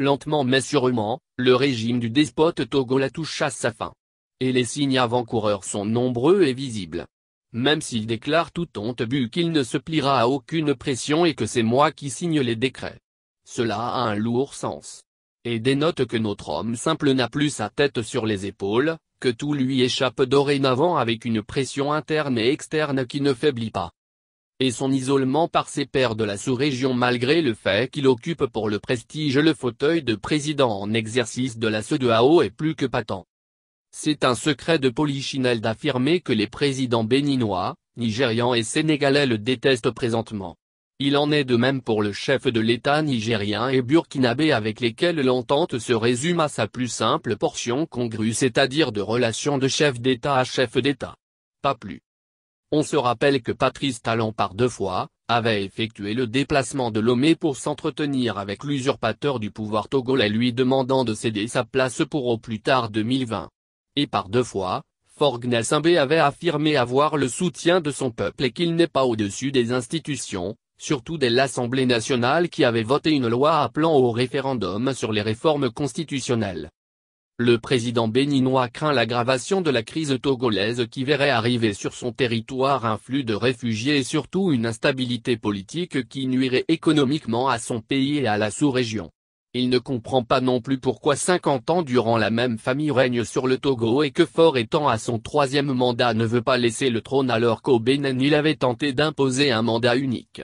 lentement mais sûrement, le régime du despote togolais touche à sa fin. Et les signes avant-coureurs sont nombreux et visibles. Même s'il déclare toute honte bu qu'il ne se pliera à aucune pression et que c'est moi qui signe les décrets. Cela a un lourd sens. Et dénote que notre homme simple n'a plus sa tête sur les épaules, que tout lui échappe dorénavant avec une pression interne et externe qui ne faiblit pas. Et son isolement par ses pairs de la sous-région malgré le fait qu'il occupe pour le prestige le fauteuil de président en exercice de la CEDEAO est plus que patent. C'est un secret de polichinelle d'affirmer que les présidents béninois, nigérians et sénégalais le détestent présentement. Il en est de même pour le chef de l'État nigérien et burkinabé avec lesquels l'entente se résume à sa plus simple portion congrue, c'est-à-dire de relations de chef d'État à chef d'État. Pas plus. On se rappelle que Patrice Talon par 2 fois, avait effectué le déplacement de Lomé pour s'entretenir avec l'usurpateur du pouvoir togolais lui demandant de céder sa place pour au plus tard 2020. Et par 2 fois, Faure Gnassingbé avait affirmé avoir le soutien de son peuple et qu'il n'est pas au-dessus des institutions, surtout de l'Assemblée nationale qui avait voté une loi appelant au référendum sur les réformes constitutionnelles. Le président béninois craint l'aggravation de la crise togolaise qui verrait arriver sur son territoire un flux de réfugiés et surtout une instabilité politique qui nuirait économiquement à son pays et à la sous-région. Il ne comprend pas non plus pourquoi 50 ans durant la même famille règne sur le Togo et que Faure étant à son 3e mandat ne veut pas laisser le trône alors qu'au Bénin il avait tenté d'imposer un mandat unique.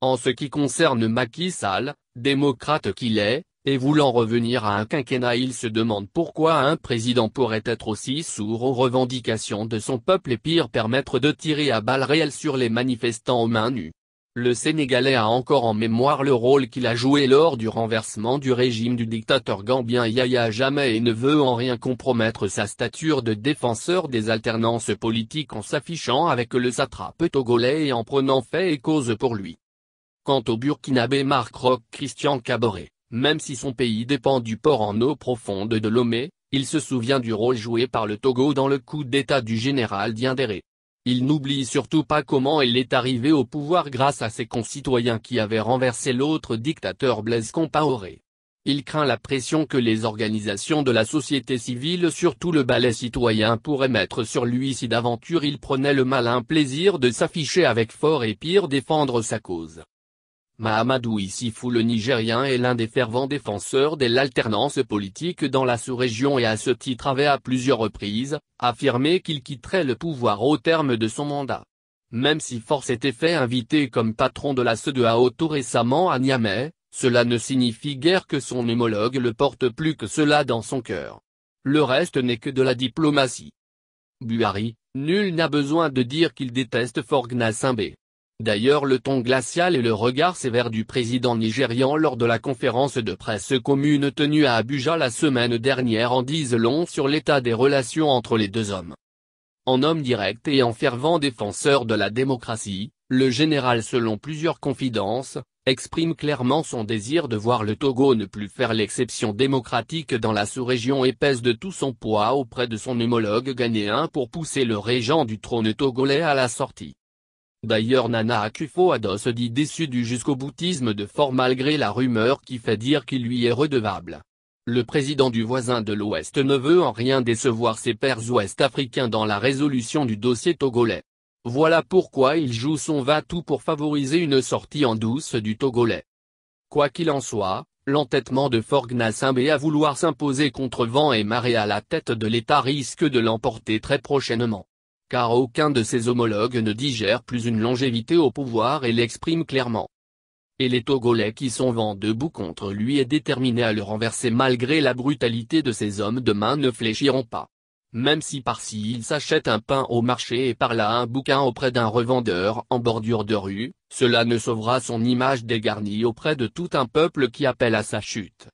En ce qui concerne Macky Sall, démocrate qu'il est, et voulant revenir à un quinquennat, il se demande pourquoi un président pourrait être aussi sourd aux revendications de son peuple et pire permettre de tirer à balles réelles sur les manifestants aux mains nues. Le Sénégalais a encore en mémoire le rôle qu'il a joué lors du renversement du régime du dictateur gambien Yahya Jammeh et ne veut en rien compromettre sa stature de défenseur des alternances politiques en s'affichant avec le satrape togolais et en prenant fait et cause pour lui. Quant au burkinabé Marc Roch Christian Kaboré, même si son pays dépend du port en eau profonde de Lomé, il se souvient du rôle joué par le Togo dans le coup d'état du général Diendéré. Il n'oublie surtout pas comment il est arrivé au pouvoir grâce à ses concitoyens qui avaient renversé l'autre dictateur Blaise Compaoré. Il craint la pression que les organisations de la société civile surtout le balai citoyen pourraient mettre sur lui si d'aventure il prenait le malin plaisir de s'afficher avec Faure et pire défendre sa cause. Mahamadou Issoufou le Nigérien est l'un des fervents défenseurs de l'alternance politique dans la sous-région et à ce titre avait à plusieurs reprises, affirmé qu'il quitterait le pouvoir au terme de son mandat. Même si Faure s'était fait inviter comme patron de la CEDEAO tout récemment à Niamey, cela ne signifie guère que son homologue le porte plus que cela dans son cœur. Le reste n'est que de la diplomatie. Buhari, nul n'a besoin de dire qu'il déteste Faure Gnassingbé. D'ailleurs le ton glacial et le regard sévère du président nigérian lors de la conférence de presse commune tenue à Abuja la semaine dernière en disent long sur l'état des relations entre les deux hommes. En homme direct et en fervent défenseur de la démocratie, le général selon plusieurs confidences, exprime clairement son désir de voir le Togo ne plus faire l'exception démocratique dans la sous-région et pèse de tout son poids auprès de son homologue ghanéen pour pousser le régent du trône togolais à la sortie. D'ailleurs Nana Akufo-Addo se dit déçu du jusqu'au-boutisme de Faure malgré la rumeur qui fait dire qu'il lui est redevable. Le président du voisin de l'Ouest ne veut en rien décevoir ses pairs ouest-africains dans la résolution du dossier togolais. Voilà pourquoi il joue son va-tout pour favoriser une sortie en douce du Togolais. Quoi qu'il en soit, l'entêtement de Faure Gnassingbé à vouloir s'imposer contre vent et marée à la tête de l'État risque de l'emporter très prochainement. Car aucun de ses homologues ne digère plus une longévité au pouvoir et l'exprime clairement. Et les Togolais qui sont vent debout contre lui et déterminés à le renverser malgré la brutalité de ses hommes de main ne fléchiront pas. Même si par-ci il s'achète un pain au marché et par-là un bouquin auprès d'un revendeur en bordure de rue, cela ne sauvera son image dégarnie auprès de tout un peuple qui appelle à sa chute.